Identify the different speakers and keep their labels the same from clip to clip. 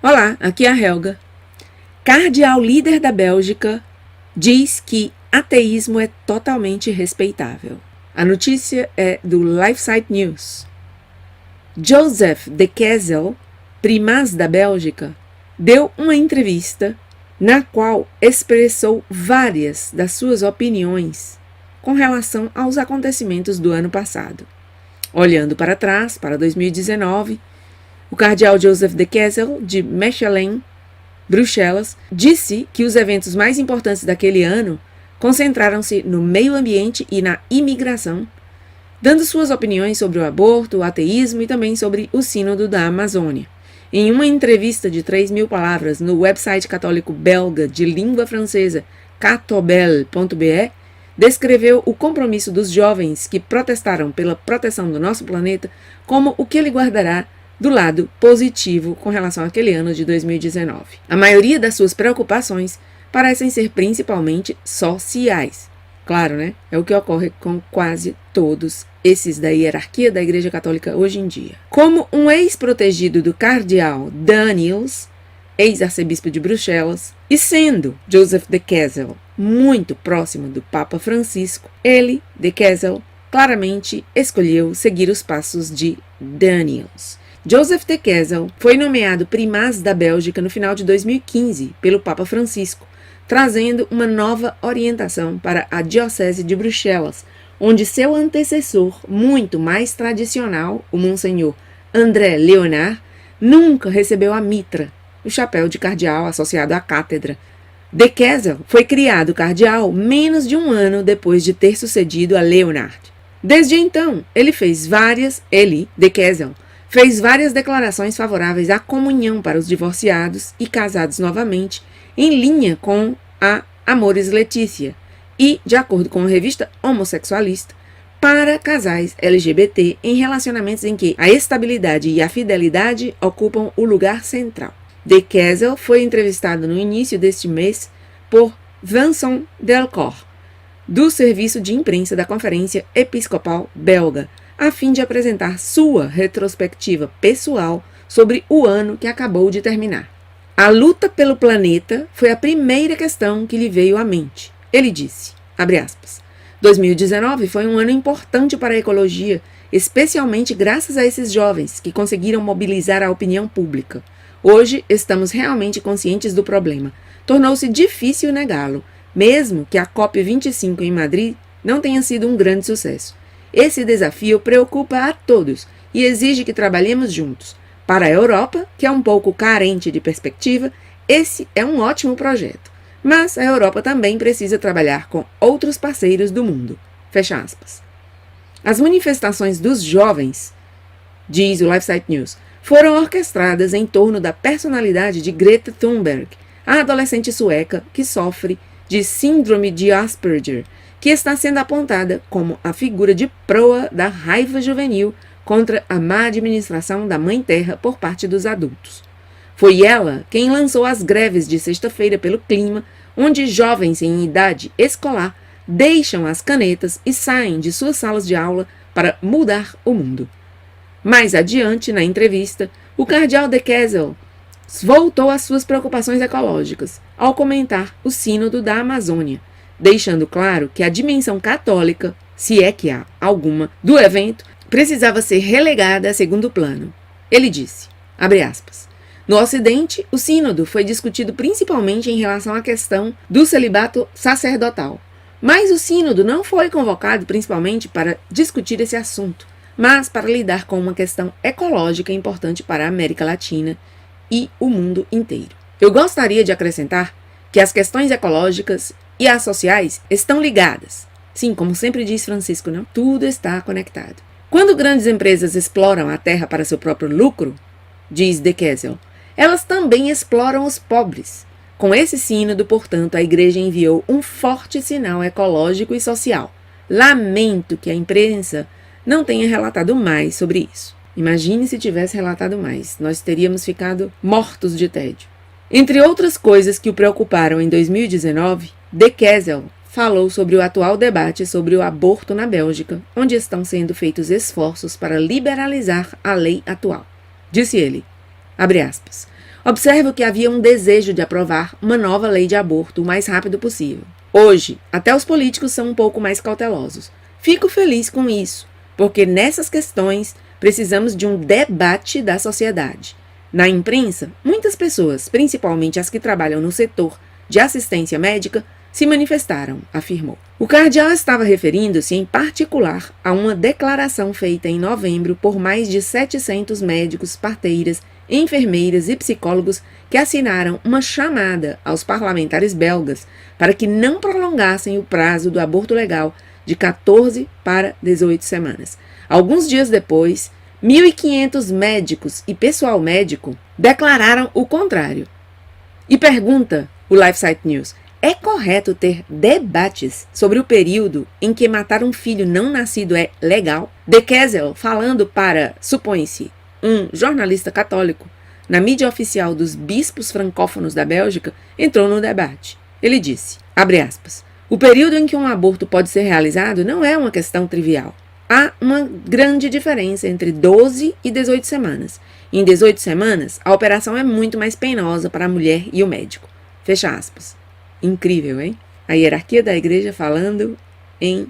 Speaker 1: Olá, aqui é a Helga. Cardeal líder da Bélgica diz que ateísmo é totalmente respeitável. A notícia é do LifeSite News. Joseph de Kessel, primaz da Bélgica, deu uma entrevista na qual expressou várias das suas opiniões com relação aos acontecimentos do ano passado. Olhando para trás, para 2019, o cardeal Joseph de Kessel, de Mechelen, Bruxelas, disse que os eventos mais importantes daquele ano concentraram-se no meio ambiente e na imigração, dando suas opiniões sobre o aborto, o ateísmo e também sobre o sínodo da Amazônia. Em uma entrevista de 3.000 palavras no website católico belga de língua francesa catobel.be, descreveu o compromisso dos jovens que protestaram pela proteção do nosso planeta como o que ele guardará do lado positivo com relação àquele ano de 2019. A maioria das suas preocupações parecem ser principalmente sociais. Claro, né? É o que ocorre com quase todos esses da hierarquia da Igreja Católica hoje em dia. Como um ex-protegido do cardeal Daniels, ex-arcebispo de Bruxelas, e sendo Joseph de Kessel muito próximo do Papa Francisco, ele, de Kessel, claramente escolheu seguir os passos de Daniels. Joseph de Kessel foi nomeado primaz da Bélgica no final de 2015 pelo Papa Francisco, trazendo uma nova orientação para a Diocese de Bruxelas, onde seu antecessor, muito mais tradicional, o Monsenhor André Leonard, nunca recebeu a mitra, o chapéu de cardeal associado à cátedra. De Kessel foi criado cardeal menos de um ano depois de ter sucedido a Leonard. Desde então, de Kessel, fez várias declarações favoráveis à comunhão para os divorciados e casados novamente, em linha com a Amoris Laetitia e, de acordo com a revista homossexualista, para casais LGBT em relacionamentos em que a estabilidade e a fidelidade ocupam o lugar central. De Kessel foi entrevistado no início deste mês por Vincent Delcourt, do Serviço de Imprensa da Conferência Episcopal Belga, a fim de apresentar sua retrospectiva pessoal sobre o ano que acabou de terminar. A luta pelo planeta foi a primeira questão que lhe veio à mente. Ele disse, abre aspas, 2019 foi um ano importante para a ecologia, especialmente graças a esses jovens que conseguiram mobilizar a opinião pública. Hoje estamos realmente conscientes do problema. Tornou-se difícil negá-lo, mesmo que a COP25 em Madrid não tenha sido um grande sucesso. Esse desafio preocupa a todos e exige que trabalhemos juntos. Para a Europa, que é um pouco carente de perspectiva, esse é um ótimo projeto. Mas a Europa também precisa trabalhar com outros parceiros do mundo. Fecha aspas. As manifestações dos jovens, diz o LifeSite News, foram orquestradas em torno da personalidade de Greta Thunberg, a adolescente sueca que sofre de síndrome de Asperger, que está sendo apontada como a figura de proa da raiva juvenil contra a má administração da Mãe Terra por parte dos adultos. Foi ela quem lançou as greves de sexta-feira pelo clima, onde jovens em idade escolar deixam as canetas e saem de suas salas de aula para mudar o mundo. Mais adiante, na entrevista, o cardeal de Kessel voltou às suas preocupações ecológicas, ao comentar o sínodo da Amazônia, deixando claro que a dimensão católica, se é que há alguma, do evento, precisava ser relegada a segundo plano. Ele disse, abre aspas, no Ocidente, o sínodo foi discutido principalmente em relação à questão do celibato sacerdotal, mas o sínodo não foi convocado principalmente para discutir esse assunto, mas para lidar com uma questão ecológica importante para a América Latina e o mundo inteiro. Eu gostaria de acrescentar que as questões ecológicas e as sociais estão ligadas. Sim, como sempre diz Francisco, não? Tudo está conectado. Quando grandes empresas exploram a terra para seu próprio lucro, diz de Kessel, elas também exploram os pobres. Com esse sínodo, portanto, a Igreja enviou um forte sinal ecológico e social. Lamento que a imprensa não tenha relatado mais sobre isso. Imagine se tivesse relatado mais. Nós teríamos ficado mortos de tédio. Entre outras coisas que o preocuparam em 2019, de Kessel falou sobre o atual debate sobre o aborto na Bélgica, onde estão sendo feitos esforços para liberalizar a lei atual. Disse ele, abre aspas, Observo que havia um desejo de aprovar uma nova lei de aborto o mais rápido possível. Hoje, até os políticos são um pouco mais cautelosos. Fico feliz com isso, porque nessas questões precisamos de um debate da sociedade. Na imprensa, muitas pessoas, principalmente as que trabalham no setor de assistência médica, se manifestaram, afirmou. O cardeal estava referindo-se em particular a uma declaração feita em novembro por mais de 700 médicos, parteiras, enfermeiras e psicólogos que assinaram uma chamada aos parlamentares belgas para que não prolongassem o prazo do aborto legal de 14 para 18 semanas. Alguns dias depois, 1.500 médicos e pessoal médico declararam o contrário. E pergunta o LifeSite News: é correto ter debates sobre o período em que matar um filho não nascido é legal? De Kessel, falando para, supõe-se, um jornalista católico, na mídia oficial dos bispos francófonos da Bélgica, entrou no debate. Ele disse, abre aspas, o período em que um aborto pode ser realizado não é uma questão trivial. Há uma grande diferença entre 12 e 18 semanas. Em 18 semanas, a operação é muito mais penosa para a mulher e o médico. Fecha aspas. Incrível, hein? A hierarquia da igreja falando em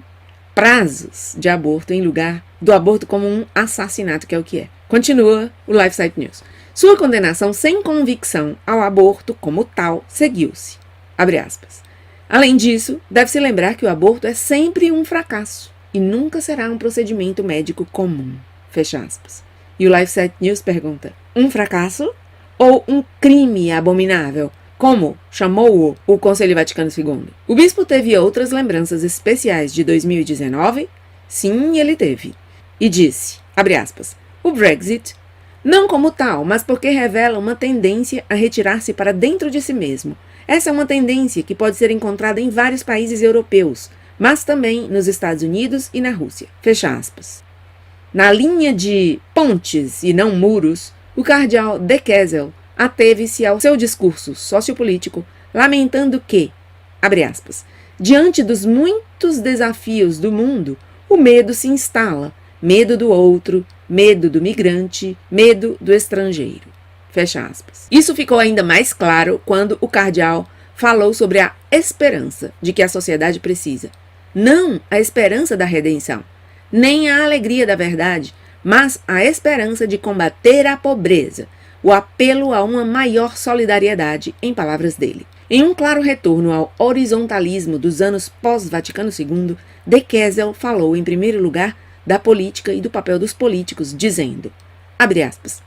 Speaker 1: prazos de aborto em lugar do aborto como um assassinato, que é o que é. Continua o LifeSite News. Sua condenação sem convicção ao aborto como tal seguiu-se. Abre aspas. Além disso, deve-se lembrar que o aborto é sempre um fracasso e nunca será um procedimento médico comum. Fecha aspas. E o LifeSite News pergunta, um fracasso ou um crime abominável? Como chamou-o o Conselho Vaticano II? O bispo teve outras lembranças especiais de 2019? Sim, ele teve. E disse, abre aspas, o Brexit, não como tal, mas porque revela uma tendência a retirar-se para dentro de si mesmo. Essa é uma tendência que pode ser encontrada em vários países europeus, mas também nos Estados Unidos e na Rússia. Fecha aspas. Na linha de pontes e não muros, o cardeal De Kessel ateve-se ao seu discurso sociopolítico, lamentando que, abre aspas, diante dos muitos desafios do mundo, o medo se instala, medo do outro, medo do migrante, medo do estrangeiro. Fecha aspas. Isso ficou ainda mais claro quando o cardeal falou sobre a esperança de que a sociedade precisa. Não a esperança da redenção, nem a alegria da verdade, mas a esperança de combater a pobreza, o apelo a uma maior solidariedade, em palavras dele. Em um claro retorno ao horizontalismo dos anos pós-Vaticano II, De Kessel falou, em primeiro lugar, da política e do papel dos políticos, dizendo, abre aspas,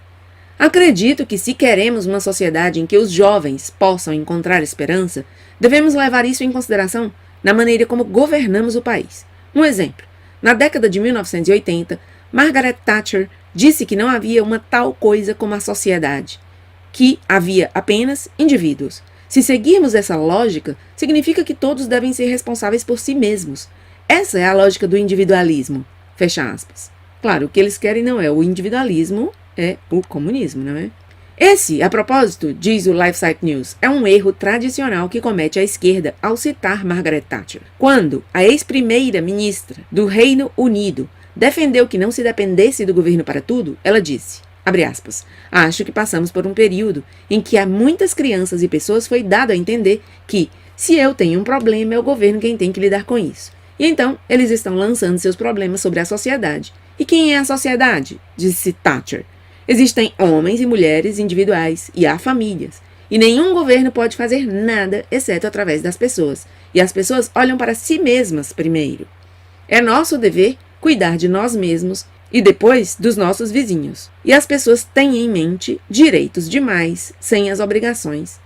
Speaker 1: acredito que se queremos uma sociedade em que os jovens possam encontrar esperança, devemos levar isso em consideração na maneira como governamos o país. Um exemplo, na década de 1980, Margaret Thatcher disse que não havia uma tal coisa como a sociedade, que havia apenas indivíduos. Se seguirmos essa lógica, significa que todos devem ser responsáveis por si mesmos. Essa é a lógica do individualismo. Fecha aspas. Claro, o que eles querem não é o individualismo, é o comunismo, não é? Esse, a propósito, diz o LifeSite News, é um erro tradicional que comete a esquerda ao citar Margaret Thatcher. Quando a ex-primeira-ministra do Reino Unido defendeu que não se dependesse do governo para tudo, ela disse, abre aspas, acho que passamos por um período em que a muitas crianças e pessoas foi dado a entender que, se eu tenho um problema, é o governo quem tem que lidar com isso. E então, eles estão lançando seus problemas sobre a sociedade. E quem é a sociedade? Disse Thatcher. Existem homens e mulheres individuais e há famílias. E nenhum governo pode fazer nada exceto através das pessoas. E as pessoas olham para si mesmas primeiro. É nosso dever cuidar de nós mesmos e depois dos nossos vizinhos. E as pessoas têm em mente direitos demais sem as obrigações,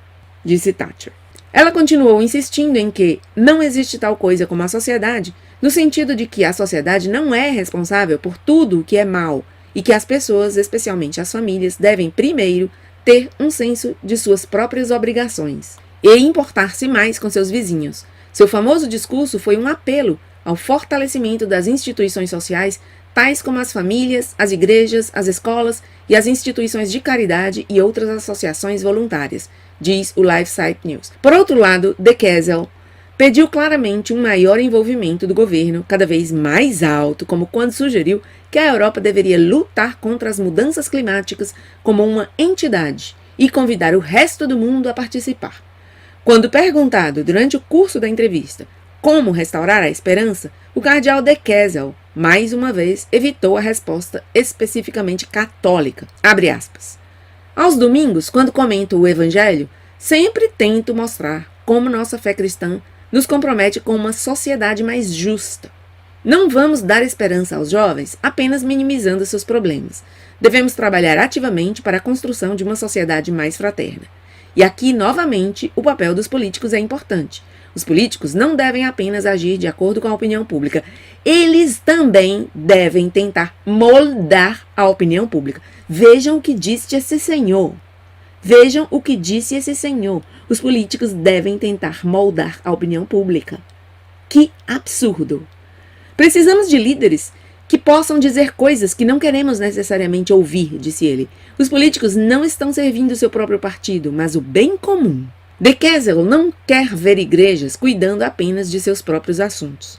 Speaker 1: disse Thatcher. Ela continuou insistindo em que não existe tal coisa como a sociedade, no sentido de que a sociedade não é responsável por tudo o que é mal e que as pessoas, especialmente as famílias, devem primeiro ter um senso de suas próprias obrigações e importar-se mais com seus vizinhos. Seu famoso discurso foi um apelo ao fortalecimento das instituições sociais, tais como as famílias, as igrejas, as escolas e as instituições de caridade e outras associações voluntárias, diz o LifeSite News. Por outro lado, De Kessel pediu claramente um maior envolvimento do governo, cada vez mais alto, como quando sugeriu que a Europa deveria lutar contra as mudanças climáticas como uma entidade e convidar o resto do mundo a participar. Quando perguntado durante o curso da entrevista como restaurar a esperança, o cardeal de Kessel, mais uma vez, evitou a resposta especificamente católica. Abre aspas. Aos domingos, quando comento o Evangelho, sempre tento mostrar como nossa fé cristã nos compromete com uma sociedade mais justa. Não vamos dar esperança aos jovens apenas minimizando seus problemas. Devemos trabalhar ativamente para a construção de uma sociedade mais fraterna. E aqui, novamente, o papel dos políticos é importante. Os políticos não devem apenas agir de acordo com a opinião pública. Eles também devem tentar moldar a opinião pública. Vejam o que disse esse senhor. Vejam o que disse esse senhor. Os políticos devem tentar moldar a opinião pública. Que absurdo! Precisamos de líderes que possam dizer coisas que não queremos necessariamente ouvir, disse ele. Os políticos não estão servindo seu próprio partido, mas o bem comum. De Kessel não quer ver igrejas cuidando apenas de seus próprios assuntos.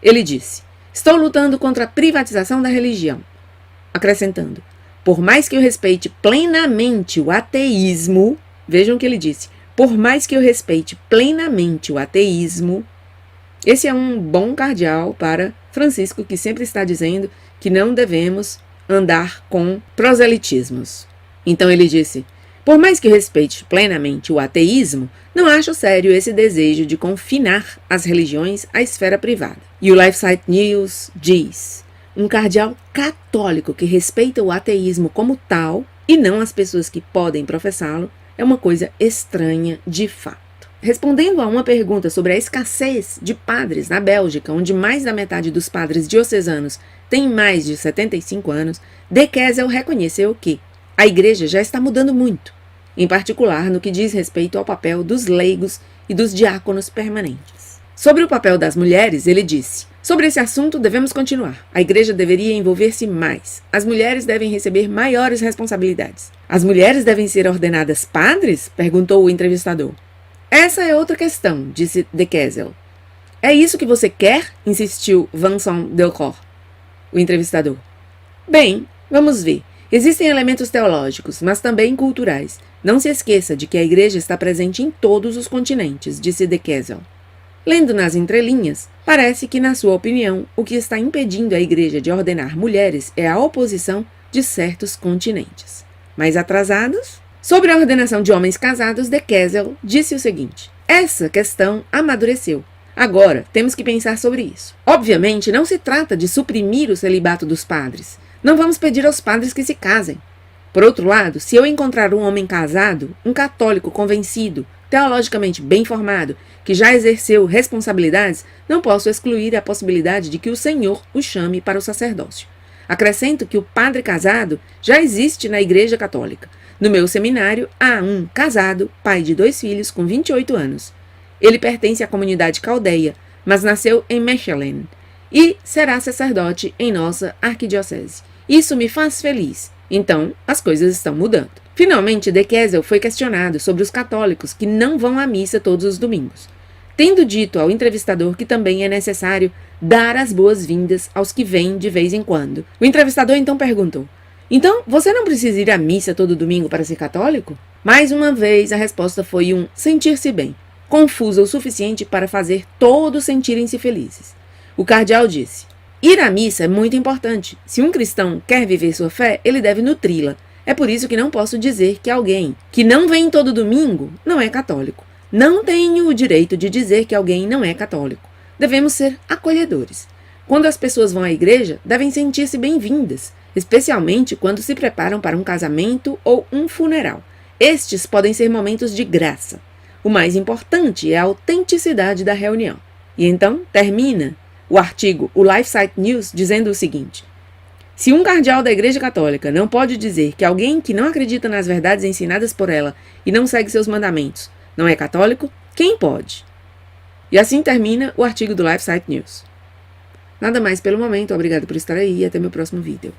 Speaker 1: Ele disse, estou lutando contra a privatização da religião. Acrescentando, por mais que eu respeite plenamente o ateísmo, vejam o que ele disse, por mais que eu respeite plenamente o ateísmo, esse é um bom cardeal para Francisco, que sempre está dizendo que não devemos andar com proselitismos. Então ele disse, por mais que eu respeite plenamente o ateísmo, não acho sério esse desejo de confinar as religiões à esfera privada. E o LifeSite News diz, um cardeal católico que respeita o ateísmo como tal, e não as pessoas que podem professá-lo, é uma coisa estranha de fato. Respondendo a uma pergunta sobre a escassez de padres na Bélgica, onde mais da metade dos padres diocesanos tem mais de 75 anos, De Kessel reconheceu que a igreja já está mudando muito, em particular no que diz respeito ao papel dos leigos e dos diáconos permanentes. Sobre o papel das mulheres, ele disse, sobre esse assunto devemos continuar. A igreja deveria envolver-se mais. As mulheres devem receber maiores responsabilidades. As mulheres devem ser ordenadas padres? Perguntou o entrevistador. Essa é outra questão, disse De Kessel. É isso que você quer? Insistiu Vincent Delcourt, o entrevistador. Bem, vamos ver. Existem elementos teológicos, mas também culturais. Não se esqueça de que a igreja está presente em todos os continentes, disse De Kessel. Lendo nas entrelinhas, parece que, na sua opinião, o que está impedindo a igreja de ordenar mulheres é a oposição de certos continentes. Mais atrasados? Sobre a ordenação de homens casados, De Kessel disse o seguinte, essa questão amadureceu. Agora, temos que pensar sobre isso. Obviamente, não se trata de suprimir o celibato dos padres. Não vamos pedir aos padres que se casem. Por outro lado, se eu encontrar um homem casado, um católico convencido, teologicamente bem formado, que já exerceu responsabilidades, não posso excluir a possibilidade de que o Senhor o chame para o sacerdócio. Acrescento que o padre casado já existe na Igreja Católica. No meu seminário, há um casado, pai de 2 filhos, com 28 anos. Ele pertence à comunidade caldeia, mas nasceu em Mechelen e será sacerdote em nossa arquidiocese. Isso me faz feliz. Então, as coisas estão mudando. Finalmente, De Kessel foi questionado sobre os católicos que não vão à missa todos os domingos, tendo dito ao entrevistador que também é necessário dar as boas-vindas aos que vêm de vez em quando. O entrevistador então perguntou, então, você não precisa ir à missa todo domingo para ser católico? Mais uma vez, a resposta foi um sentir-se bem, confusa o suficiente para fazer todos sentirem-se felizes. O cardeal disse, ir à missa é muito importante. Se um cristão quer viver sua fé, ele deve nutri-la. É por isso que não posso dizer que alguém que não vem todo domingo não é católico. Não tenho o direito de dizer que alguém não é católico. Devemos ser acolhedores. Quando as pessoas vão à igreja, devem sentir-se bem-vindas, especialmente quando se preparam para um casamento ou um funeral. Estes podem ser momentos de graça. O mais importante é a autenticidade da reunião. E então termina o artigo, o LifeSite News, dizendo o seguinte, se um cardeal da Igreja Católica não pode dizer que alguém que não acredita nas verdades ensinadas por ela e não segue seus mandamentos não é católico, quem pode? E assim termina o artigo do LifeSite News. Nada mais pelo momento, obrigado por estar aí e até meu próximo vídeo.